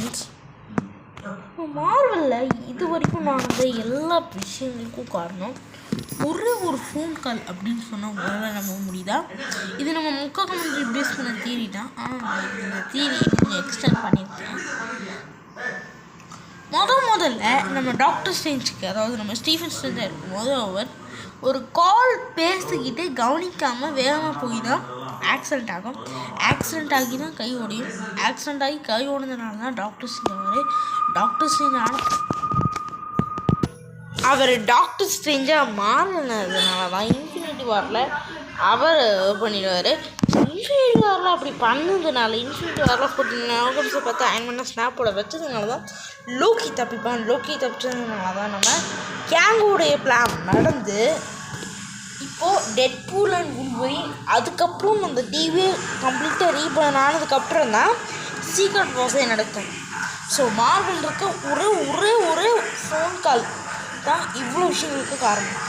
Friends. மார்வலில் இது வரைக்கும் நடந்த எல்லா விஷயங்களுக்கும் காரணம் ஒரு ஃபோன் கால் அப்படின்னு சொன்னால் உங்களால் நம்ப முடியுதா? இது நம்ம முக்காக பேஸ் பண்ண தியரி தான். ஆனால் இந்த தியரி கொஞ்சம் எக்ஸ்டெண்ட் பண்ணியிருக்கேன். முதல்ல நம்ம டாக்டர் ஸ்ட்ரேஞ்சுக்கு, அதாவது நம்ம ஸ்டீஃபன் ஸ்ட்ரேஞ்சாக இருக்கும்போது அவர் ஒரு கால் பேசிக்கிட்டு கவனிக்காமல் வேகமாக போய் தான் ஆக்சிடெண்ட் ஆகும். ஆக்சிடெண்ட் ஆகி தான் கை ஓடியும். ஆக்சிடெண்ட் ஆகி கை ஓடினதுனால தான் டாக்டர் ஸ்ட்ரேஞ்ச் அவர் டாக்டர் ஸ்ட்ரேஞ்சாக மாறினதுனால தான் இன்ஃபினிட்டி வாரில் அவர் பண்ணிடுவார். இன்ஃபினிட்டி வாரில் அப்படி பண்ணதுனால, இன்ஃபினிட்டி வாரில் கொஞ்சம் பார்த்து அயன்மேனை ஸ்னாப்போட வச்சதுனால தான் லோக்கி தப்பிப்பான். லோக்கி தப்பிச்சதுனால தான் நம்ம கேங்கோடைய பிளான் நடந்து இப்போது டெட்பூல் அண்ட் வுல்வரின், அதுக்கப்புறம் அந்த டிவியை கம்ப்ளீட்டாக ரீபர்ன் ஆனதுக்கப்புறம் தான் சீக்ரெட் வார்ஸே நடக்கும். ஸோ மார்வல் இருக்க ஒரே ஃபோன் கால் தான் இவ்வளோ விஷயங்களுக்கு காரணம்.